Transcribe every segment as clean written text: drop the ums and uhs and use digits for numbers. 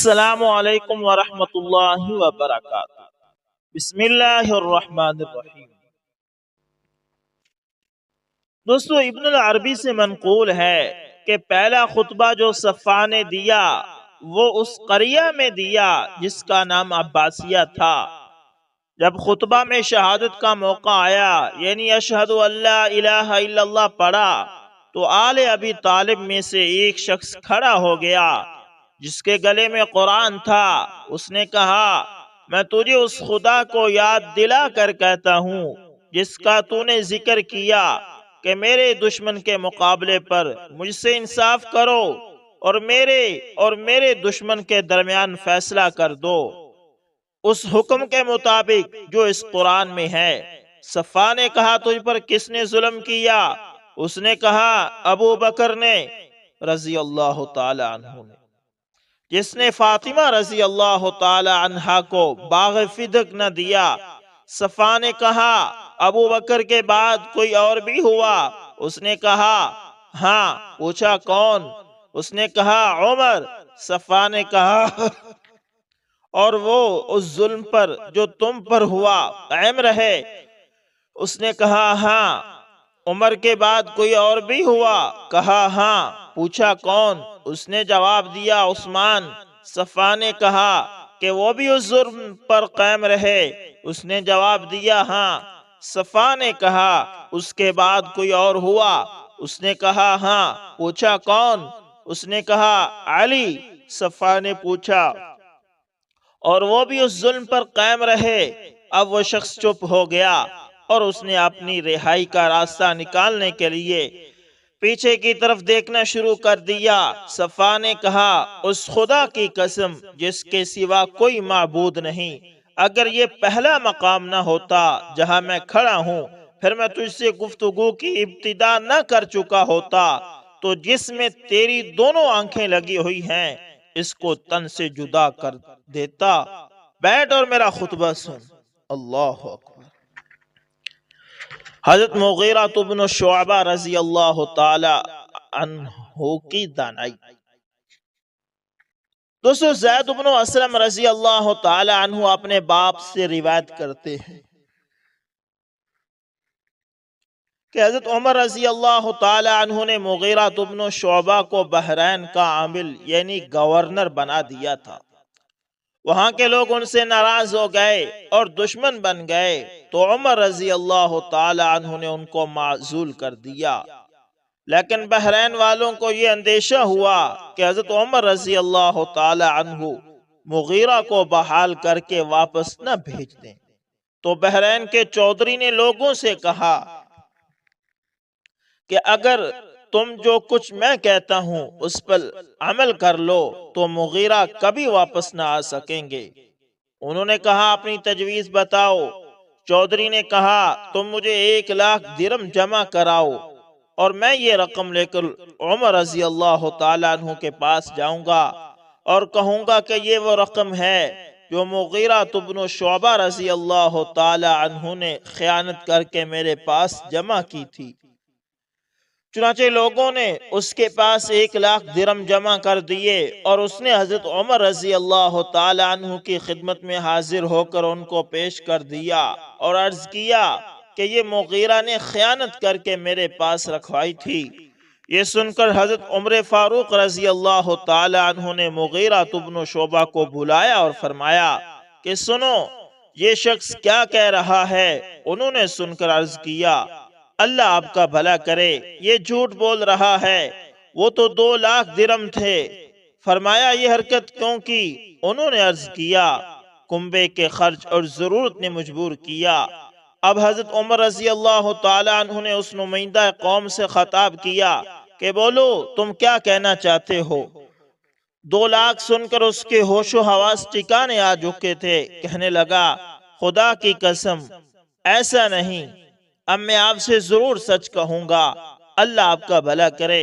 السلام علیکم ورحمۃ اللہ وبرکاتہ۔ بسم اللہ الرحمن الرحیم۔ دوستو، ابن العربی سے منقول ہے کہ پہلا خطبہ جو صفوان نے دیا وہ اس قریہ میں دیا جس کا نام عباسیہ تھا۔ جب خطبہ میں شہادت کا موقع آیا، یعنی اشہد ان لا الہ الا اللہ پڑھا، تو آل ابی طالب میں سے ایک شخص کھڑا ہو گیا جس کے گلے میں قرآن تھا۔ اس نے کہا، میں تجھے اس خدا کو یاد دلا کر کہتا ہوں جس کا تو نے ذکر کیا کہ میرے دشمن کے مقابلے پر مجھ سے انصاف کرو اور میرے دشمن کے درمیان فیصلہ کر دو، اس حکم کے مطابق جو اس قرآن میں ہے۔ صفوان نے کہا، تجھ پر کس نے ظلم کیا؟ اس نے کہا، ابو بکر نے رضی اللہ تعالی عنہ نے، جس نے فاطمہ رضی اللہ تعالی عنہا کو باغ فدق نہ دیا۔ صفوان نے کہا، ابو بکر کے بعد کوئی اور بھی ہوا؟ اس نے کہا، ہاں۔ پوچھا، کون؟ اس نے کہا، عمر۔ صفوان نے کہا، اور وہ اس ظلم پر جو تم پر ہوا قائم رہے؟ اس نے کہا، ہاں۔ عمر کے بعد کوئی اور بھی ہوا؟ کہا، ہاں۔ پوچھا، کون؟ اس نے جواب دیا، عثمان۔ صفوان نے کہا کہ وہ بھی اس ظلم پر قائم رہے؟ اس نے جواب دیا، ہاں۔ صفوان نے کہا، اس کے بعد کوئی اور ہوا؟ اس نے کہا، ہاں۔ پوچھا، کون؟ اس نے کہا، علی۔ صفوان نے پوچھا، اور وہ بھی اس ظلم پر قائم رہے؟ اب وہ شخص چپ ہو گیا اور اس نے اپنی رہائی کا راستہ نکالنے کے لیے پیچھے کی طرف دیکھنا شروع کر دیا۔ صفوان نے کہا، اس خدا کی قسم جس کے سوا کوئی معبود نہیں، اگر یہ پہلا مقام نہ ہوتا جہاں میں کھڑا ہوں، پھر میں تجھ سے گفتگو کی ابتدا نہ کر چکا ہوتا، تو جس میں تیری دونوں آنکھیں لگی ہوئی ہیں اس کو تن سے جدا کر دیتا۔ بیٹھ اور میرا خطبہ سن۔ اللہ اکبر۔ حضرت مغیرہ بن شعبہ رضی اللہ تعالی عنہ کی دانائی۔ دوستو، زید بن اسلم رضی اللہ تعالی عنہ اپنے باپ سے روایت کرتے ہیں کہ حضرت عمر رضی اللہ تعالی عنہ نے مغیرہ بن شعبہ کو بحرین کا عامل یعنی گورنر بنا دیا تھا۔ وہاں کے لوگ ان سے ناراض ہو گئے اور دشمن بن گئے، تو عمر رضی اللہ تعالی عنہ نے ان کو معزول کر دیا۔ لیکن بحرین والوں کو یہ اندیشہ ہوا کہ حضرت عمر رضی اللہ تعالی عنہ مغیرہ کو بحال کر کے واپس نہ بھیج دیں، تو بحرین کے چودھری نے لوگوں سے کہا کہ اگر تم جو کچھ میں کہتا ہوں اس پر عمل کر لو تو مغیرہ کبھی واپس نہ آ سکیں گے۔ انہوں نے کہا، اپنی تجویز بتاؤ۔ چودھری نے کہا، تم مجھے 1,00,000 درم جمع کراؤ اور میں یہ رقم لے کر عمر رضی اللہ تعالیٰ عنہ کے پاس جاؤں گا اور کہوں گا کہ یہ وہ رقم ہے جو مغیرہ بن شعبہ رضی اللہ تعالیٰ عنہ نے خیانت کر کے میرے پاس جمع کی تھی۔ چنانچہ لوگوں نے اس کے پاس 1,00,000 درم جمع کر دیے اور اس نے حضرت عمر رضی اللہ تعالی عنہ کی خدمت میں حاضر ہو کر ان کو پیش کر دیا اور عرض کیا کہ یہ مغیرہ نے خیانت کر کے میرے پاس رکھوائی تھی۔ یہ سن کر حضرت عمر فاروق رضی اللہ تعالی عنہ نے مغیرہ بن شعبہ کو بلایا اور فرمایا کہ سنو، یہ شخص کیا کہہ رہا ہے؟ انہوں نے سن کر عرض کیا، اللہ آپ کا بھلا کرے، یہ جھوٹ بول رہا ہے، وہ تو 2,00,000 درم تھے۔ فرمایا، یہ حرکت کیوں کی؟ انہوں نے عرض کیا، کنبے کے خرچ اور ضرورت نے مجبور کیا۔ اب حضرت عمر رضی اللہ تعالی عنہ نے اس نمائندہ قوم سے خطاب کیا کہ بولو، تم کیا کہنا چاہتے ہو؟ 2,00,000 سن کر اس کے ہوش و حواس ٹھکانے آ چکے تھے۔ کہنے لگا، خدا کی قسم ایسا نہیں، اب میں آپ سے ضرور سچ کہوں گا، اللہ آپ کا بھلا کرے،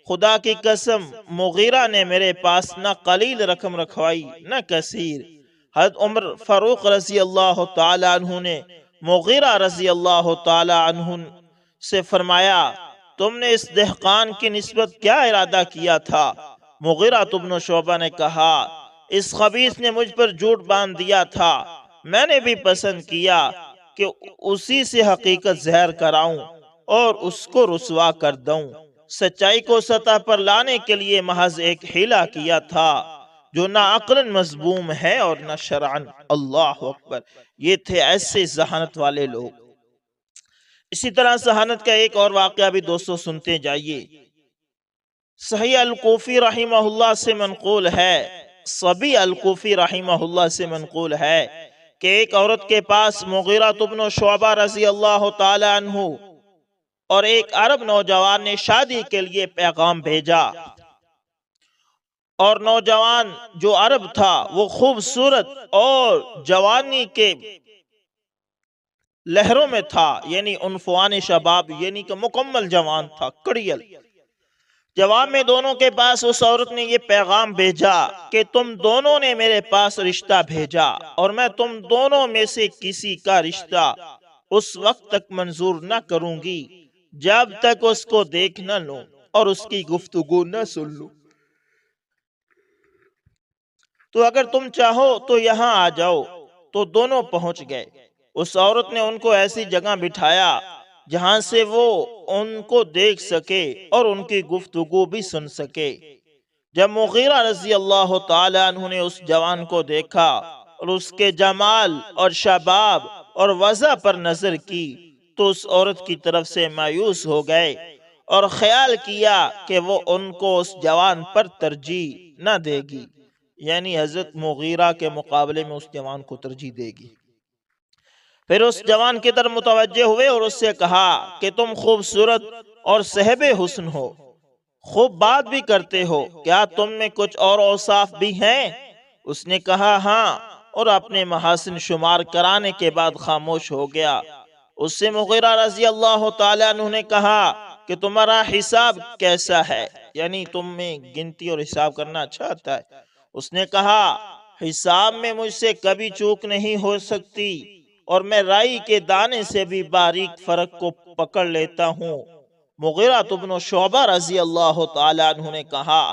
خدا کی قسم مغیرہ نے میرے پاس نہ قلیل رقم رکھوائی نہ کثیر۔ حضرت عمر فاروق رضی اللہ تعالی عنہ نے مغیرہ رضی اللہ تعالی عنہ سے فرمایا، تم نے اس دہقان کی نسبت کیا ارادہ کیا تھا؟ مغیرہ بن شعبہ نے کہا، اس خبیث نے مجھ پر جھوٹ باندھ دیا تھا، میں نے بھی پسند کیا کہ اسی سے حقیقت ظاہر کراؤں اور اس کو رسوا کر دوں۔ سچائی کو سطح پر لانے کے لیے محض ایک حیلہ کیا تھا جو نہ عقلاً مذموم ہے اور نہ شرعاً۔ اللہ اکبر! یہ تھے ایسے ذہانت والے لوگ۔ اسی طرح ذہانت کا ایک اور واقعہ بھی دوستو سنتے جائیے۔ صحیح الکوفی رحمہ اللہ سے منقول ہے، صبی الکوفی رحمہ اللہ سے منقول ہے کہ ایک عورت کے پاس مغیرہ بن شعبہ رضی اللہ تعالی عنہ اور ایک عرب نوجوان نے شادی کے لیے پیغام بھیجا، اور نوجوان جو عرب تھا وہ خوبصورت اور جوانی کے لہروں میں تھا، یعنی عنفوان شباب، یعنی کہ مکمل جوان تھا، کڑیل۔ جواب میں دونوں کے پاس اس عورت نے یہ پیغام بھیجا کہ تم دونوں نے میرے پاس رشتہ بھیجا اور میں تم دونوں میں سے کسی کا رشتہ اس وقت تک منظور نہ کروں گی جب تک اس کو دیکھ نہ لوں اور اس کی گفتگو نہ سن لوں۔ تو اگر تم چاہو تو یہاں آ جاؤ۔ تو دونوں پہنچ گئے۔ اس عورت نے ان کو ایسی جگہ بٹھایا جہاں سے وہ ان کو دیکھ سکے اور ان کی گفتگو بھی سن سکے۔ جب مغیرہ رضی اللہ تعالی عنہ نے اس جوان کو دیکھا اور اس کے جمال اور شباب اور وضع پر نظر کی تو اس عورت کی طرف سے مایوس ہو گئے اور خیال کیا کہ وہ ان کو اس جوان پر ترجیح نہ دے گی، یعنی حضرت مغیرہ کے مقابلے میں اس جوان کو ترجیح دے گی۔ پھر اس جوان کی طرف متوجہ ہوئے اور اس سے کہا کہ تم خوبصورت اور صاحب حسن ہو، خوب بات بھی کرتے ہو، کیا تم میں کچھ اور اوصاف بھی ہیں؟ اس نے کہا ہاں، اور اپنے محاسن شمار کرانے کے بعد خاموش ہو گیا۔ اس سے مغیرہ رضی اللہ تعالیٰ عنہ نے کہا کہ تمہارا حساب کیسا ہے، یعنی تم میں گنتی اور حساب کرنا اچھا آتا ہے؟ اس نے کہا حساب میں مجھ سے کبھی چوک نہیں ہو سکتی اور میں رائی کے دانے سے بھی باریک فرق کو پکڑ لیتا ہوں۔ مغیرہ بن شعبہ رضی اللہ تعالیٰ عنہ نے کہا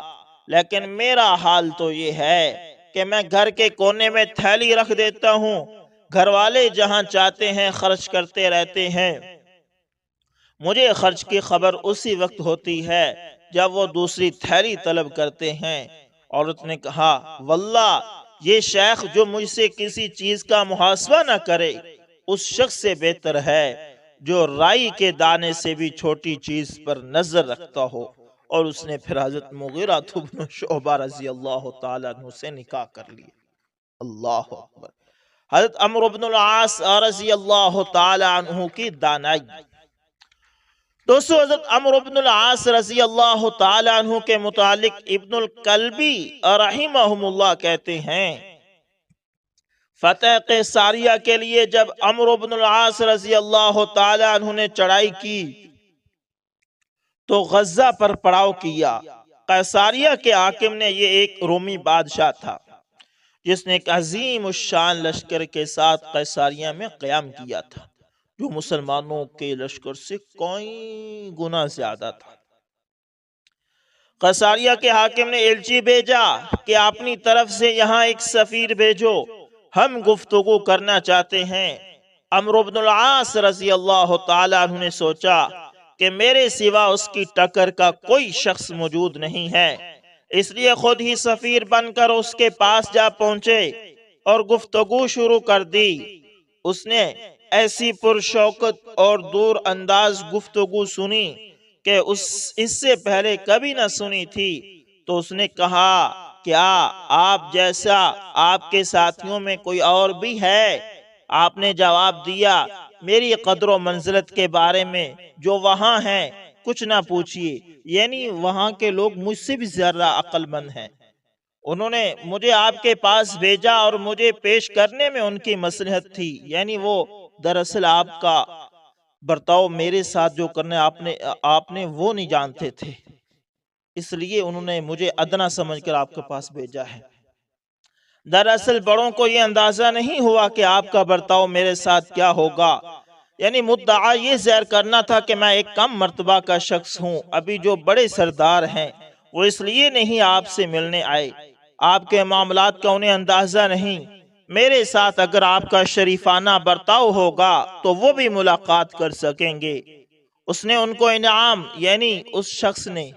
لیکن میرا حال تو یہ ہے کہ میں گھر کے کونے میں تھیلی رکھ دیتا ہوں، گھر والے جہاں چاہتے ہیں خرچ کرتے رہتے ہیں، مجھے خرچ کی خبر اسی وقت ہوتی ہے جب وہ دوسری تھیلی طلب کرتے ہیں۔ عورت نے کہا واللہ یہ شیخ جو مجھ سے کسی چیز کا محاسبہ نہ کرے اس شخص سے بہتر ہے جو رائی کے دانے سے بھی چھوٹی چیز پر نظر رکھتا ہو۔ اور اس نے پھر حضرت مغیرہ بن شعبہ رضی اللہ تعالیٰ عنہ سے نکاح کر لیا۔ اللہ اکبر! حضرت عمرو بن العاص رضی اللہ تعالیٰ عنہ کی دانائی۔ دوستو حضرت عمرو بن العاص رضی اللہ تعالیٰ عنہ کے متعلق ابن الکلبی رحمہ اللہ کہتے ہیں فتح قیساریہ کے لیے جب عمرو بن العاص رضی اللہ تعالیٰ عنہ نے چڑھائی کی تو غزہ پر پڑاؤ کیا۔ قیساریہ کے حاکم نے یہ ایک رومی بادشاہ تھا جس نے ایک عظیم الشان لشکر کے ساتھ قیساریہ میں قیام کیا تھا جو مسلمانوں کے لشکر سے کئی گنا زیادہ تھا۔ قیساریہ کے حاکم نے ایلچی بھیجا کہ اپنی طرف سے یہاں ایک سفیر بھیجو، ہم گفتگو کرنا چاہتے ہیں۔ عمرو بن العاص رضی اللہ تعالیٰ عنہ نے سوچا کہ میرے سوا اس کی ٹکر کا کوئی شخص موجود نہیں ہے، اس لیے خود ہی سفیر بن کر اس کے پاس جا پہنچے اور گفتگو شروع کر دی۔ اس نے ایسی پرشوقت اور دور انداز گفتگو سنی کہ اس سے پہلے کبھی نہ سنی تھی۔ تو اس نے کہا کیا آپ جیسا آپ کے ساتھیوں میں کوئی اور بھی ہے؟ آپ نے جواب دیا میری قدر و منزلت کے بارے میں جو وہاں ہیں کچھ نہ پوچھئے، یعنی وہاں کے لوگ مجھ سے بھی زیادہ عقل مند ہیں۔ انہوں نے مجھے آپ کے پاس بھیجا اور مجھے پیش کرنے میں ان کی مصلحت تھی، یعنی وہ دراصل آپ کا برتاؤ میرے ساتھ جو کرنے آپ نے وہ نہیں جانتے تھے، اس لیے انہوں نے مجھے ادنا سمجھ کر آپ کے پاس بھیجا ہے۔ دراصل بڑوں کو یہ اندازہ نہیں ہوا کہ آپ کا برتاؤ میرے ساتھ کیا ہوگا، یعنی مدعا یہ ظاہر کرنا تھا کہ میں ایک کم مرتبہ کا شخص ہوں، ابھی جو بڑے سردار ہیں وہ اس لیے نہیں آپ سے ملنے آئے۔ آپ کے معاملات کا انہیں اندازہ نہیں، میرے ساتھ اگر آپ کا شریفانہ برتاؤ ہوگا تو وہ بھی ملاقات کر سکیں گے۔ اس نے ان کو انعام، یعنی اس شخص نے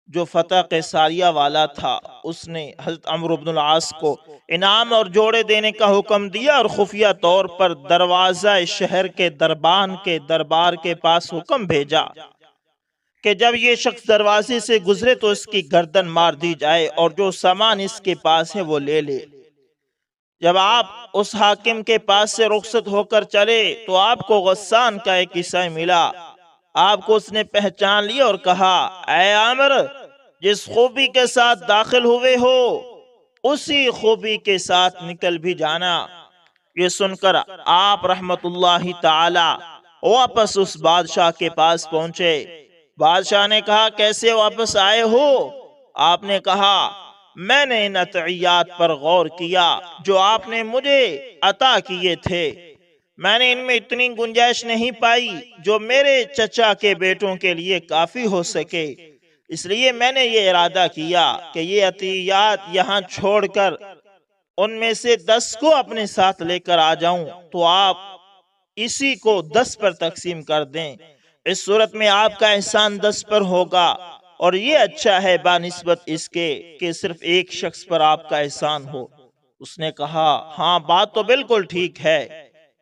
جو فتح قیساریہ والا تھا، اس نے حضرت عمرو بن العاص کو انعام اور جوڑے دینے کا حکم دیا، اور خفیہ طور پر دروازہ شہر کے دربان کے دربار کے پاس حکم بھیجا کہ جب یہ شخص دروازے سے گزرے تو اس کی گردن مار دی جائے اور جو سامان اس کے پاس ہے وہ لے لے۔ جب آپ اس حاکم کے پاس سے رخصت ہو کر چلے تو آپ کو غسان کا ایک عیسائی ملا۔ آپ کو اس نے پہچان لیا اور کہا، اے عامر، جس خوبی کے ساتھ داخل ہوئے ہو اسی خوبی کے ساتھ نکل بھی جانا۔ یہ سن کر آپ رحمت اللہ تعالی واپس اس بادشاہ کے پاس پہنچے۔ بادشاہ نے کہا، کیسے واپس آئے ہو؟ آپ نے کہا، میں نے ان عطیات پر غور کیا جو آپ نے مجھے عطا کیے تھے، میں نے ان میں اتنی گنجائش نہیں پائی جو میرے چچا کے بیٹوں کے لیے کافی ہو سکے، اس لیے میں نے یہ ارادہ کیا کہ یہ عطیات یہاں چھوڑ کر ان میں سے 10 کو اپنے ساتھ لے کر آ جاؤں تو آپ اسی کو 10 پر تقسیم کر دیں۔ اس صورت میں آپ کا احسان 10 پر ہوگا، اور یہ اچھا ہے بانسبت اس کے کہ صرف ایک شخص پر آپ کا احسان ہو۔ اس نے کہا، ہاں بات تو بالکل ٹھیک ہے،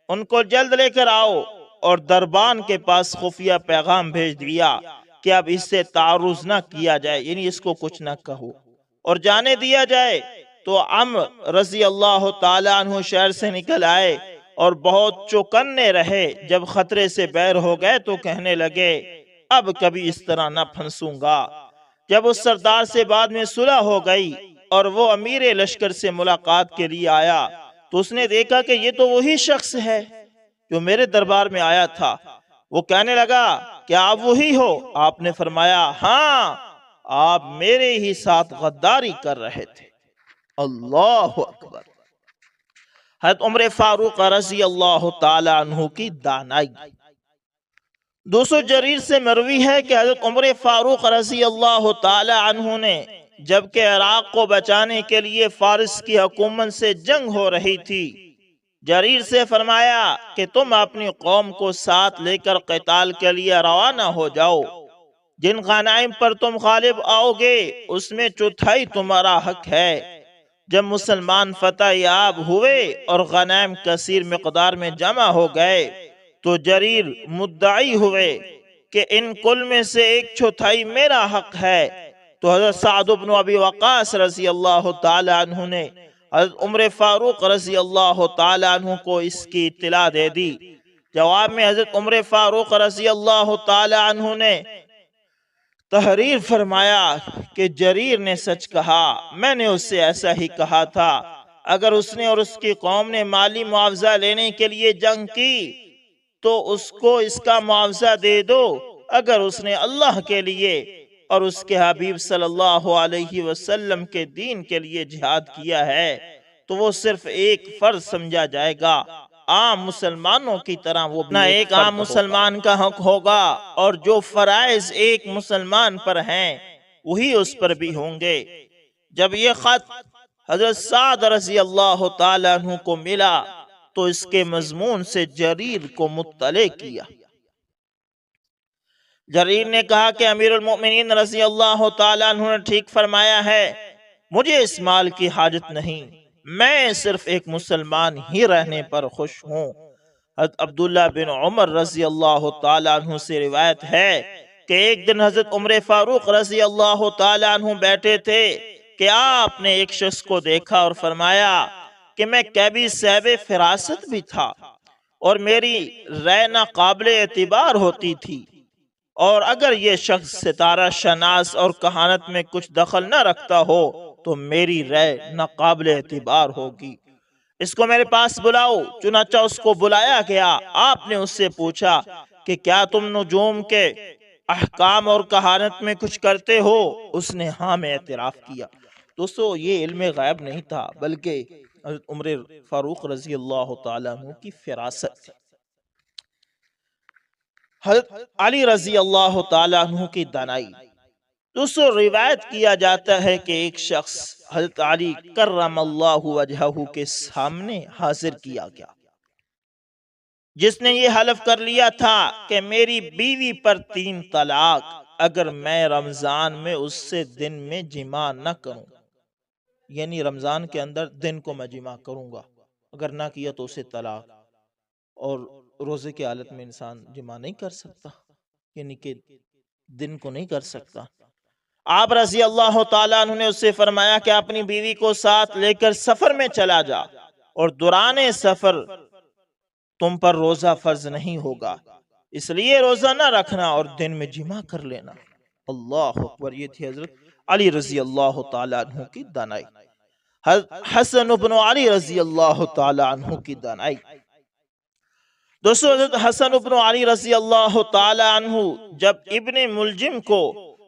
ان کو جلد لے کر آؤ، اور دربان کے پاس خفیہ پیغام بھیج دیا کہ اب اس سے تعرض نہ کیا جائے، یعنی اس کو کچھ نہ کہو اور جانے دیا جائے۔ تو عمرو رضی اللہ تعالیٰ عنہ شہر سے نکل آئے اور بہت چوکنے رہے۔ جب خطرے سے بیر ہو گئے تو کہنے لگے، اب کبھی اس طرح نہ پھنسوں گا۔ جب اس سردار سے بعد میں صلح ہو گئی اور وہ امیر لشکر سے ملاقات کے لیے آیا تو اس نے دیکھا کہ یہ تو وہی شخص ہے جو میرے دربار میں آیا تھا۔ وہ کہنے لگا، کیا آپ وہی ہو؟ آپ نے فرمایا، ہاں، آپ میرے ہی ساتھ غداری کر رہے تھے۔ اللہ اکبر۔ حضرت عمر فاروق رضی اللہ تعالی عنہ کی دانائی۔ دوسرو جریر سے مروی ہے کہ حضرت عمر فاروق رضی اللہ تعالی عنہ نے جبکہ عراق کو بچانے کے لیے فارس کی حکومت سے جنگ ہو رہی تھی، جریر سے فرمایا کہ تم اپنی قوم کو ساتھ لے کر قتال کے لیے روانہ ہو جاؤ، جن غنائم پر تم غالب آؤ گے اس میں چوتھائی تمہارا حق ہے۔ جب مسلمان فتح یاب ہوئے اور غنائم کثیر مقدار میں جمع ہو گئے تو جریر مدعی ہوئے کہ ان کل میں سے 1/4 میرا حق ہے۔ تو حضرت سعد بن ابی وقاص رضی اللہ تعالی عنہ نے حضرت عمر فاروق رضی اللہ تعالی عنہ کو اس کی اطلاع دے دی۔ جواب میں حضرت عمر فاروق رضی اللہ تعالی عنہ نے تحریر فرمایا کہ جریر نے سچ کہا، میں نے اس سے ایسا ہی کہا تھا۔ اگر اس نے اور اس کی قوم نے مالی معاوضہ لینے کے لیے جنگ کی تو اس کو اس کا معاوضہ دے دو، اگر اس نے اللہ کے لیے اور اس کے حبیب صلی اللہ علیہ وسلم کے دین کے لیے جہاد کیا ہے تو وہ صرف ایک فرض سمجھا جائے گا، عام مسلمانوں کی طرح وہ بھی ایک عام مسلمان کا حق ہوگا، اور جو فرائض ایک مسلمان پر ہیں وہی اس پر بھی ہوں گے۔ جب یہ خط حضرت سعد رضی اللہ تعالیٰ عنہ کو ملا تو اس کے مضمون سے جریر کو مطلع کیا۔ جریر نے کہا کہ امیر المؤمنین رضی اللہ تعالیٰ عنہ نے ٹھیک فرمایا ہے، مجھے اس مال کی حاجت نہیں، میں صرف ایک مسلمان ہی رہنے پر خوش ہوں۔ حضرت عبداللہ بن عمر رضی اللہ تعالیٰ عنہ سے روایت ہے کہ ایک دن حضرت عمر فاروق رضی اللہ تعالیٰ عنہ بیٹھے تھے کہ آپ نے ایک شخص کو دیکھا اور فرمایا کہ میں کیبی صاحب فراست بھی تھا اور میری رائے ناقابل اعتبار ہوتی تھی، اور اگر یہ شخص ستارہ شناس اور کہانت میں کچھ دخل نہ رکھتا ہو تو میری رائے ناقابل اعتبار ہوگی، اس کو میرے پاس بلاؤ۔ چنانچہ اس کو بلایا گیا۔ آپ نے اس سے پوچھا کہ کیا تم نجوم کے احکام اور کہانت میں کچھ کرتے ہو؟ اس نے ہاں میں اعتراف کیا۔ دوستو یہ علم غیب نہیں تھا بلکہ حضرت عمر فاروق رضی اللہ تعالیٰ عنہ کی فراست تھی۔ حضرت علی رضی اللہ تعالیٰ عنہ کی دانائی۔ دوستو روایت کیا جاتا ہے کہ ایک شخص حضرت علی کرم اللہ وجہہ کے سامنے حاضر کیا گیا، جس نے یہ حلف کر لیا تھا کہ میری بیوی پر 3 طلاق اگر میں رمضان میں اس سے دن میں جماع نہ کروں، یعنی رمضان کے اندر دن کو میں جماع کروں گا، اگر نہ کیا تو اسے طلاق۔ اور روزے کی حالت میں انسان جماع نہیں کر سکتا، یعنی کہ دن کو نہیں کر سکتا۔ آپ رضی اللہ تعالیٰ عنہ نے اس سے فرمایا کہ اپنی بیوی کو ساتھ لے کر سفر میں چلا جا، اور دوران سفر تم پر روزہ فرض نہیں ہوگا، اس لیے روزہ نہ رکھنا اور دن میں جماع کر لینا۔ اللہ اکبر، یہ تھی حضرت علی رضی اللہ تعالیٰ عنہ کی دانائی، حسن بن علی رضی اللہ تعالیٰ عنہ کی دانائی۔ دوستو حضرت حسن بن علی رضی اللہ تعالیٰ عنہ جب ابن ملجم کو،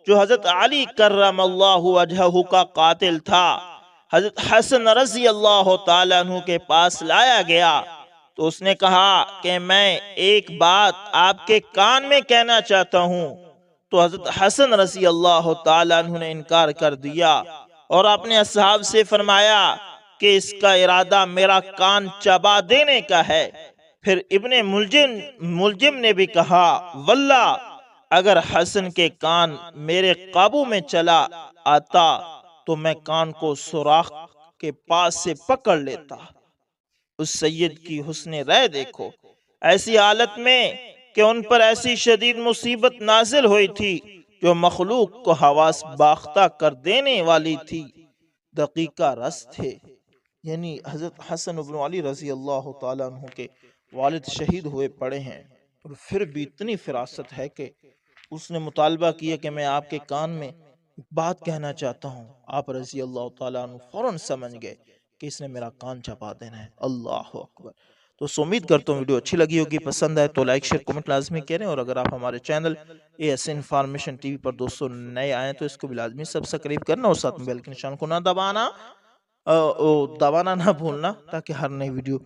جو حضرت علی کرم اللہ وجہہ کا قاتل تھا، حضرت حسن رضی اللہ تعالیٰ عنہ کے پاس لایا گیا تو اس نے کہا کہ میں ایک بات آپ کے کان میں کہنا چاہتا ہوں، تو حضرت حسن رضی اللہ تعالیٰ عنہ نے انکار کر دیا اور اپنے اصحاب سے فرمایا کہ اس کا ارادہ میرا کان چبا دینے کا ہے۔ پھر ابن ملجم نے بھی کہا واللہ اگر حسن کے کان میرے قابو میں چلا آتا تو میں کان کو سوراخ کے پاس سے پکڑ لیتا۔ اس سید کی حسن رائے دیکھو، ایسی حالت میں کہ ان پر ایسی شدید مصیبت نازل ہوئی تھی جو مخلوق کو حواس باختہ کر دینے والی تھی، دقیقہ رس تھے۔ یعنی حضرت حسن بن علی رضی اللہ تعالیٰ عنہ کے والد شہید ہوئے پڑے ہیں، اور پھر بھی اتنی فراست ہے کہ اس نے مطالبہ کیا کہ میں آپ کے کان میں بات کہنا چاہتا ہوں۔ آپ رضی اللہ تعالیٰ عنہ فوراً سمجھ گئے کہ اس نے میرا کان چبا دینا ہے۔ اللہ اکبر۔ تو امید کرتا ہوں ویڈیو اچھی لگی ہوگی، پسند آئے تو لائک شیئر کومنٹ لازمی کریں، اور اگر آپ ہمارے channel AS information TV پر دوستوں نئے آئیں تو اس کو بھی لازمی سبسکرائب کرنا، اور ساتھ میں بیل کے نشان کو نہ دبانا نہ بھولنا، تاکہ ہر نئی ویڈیو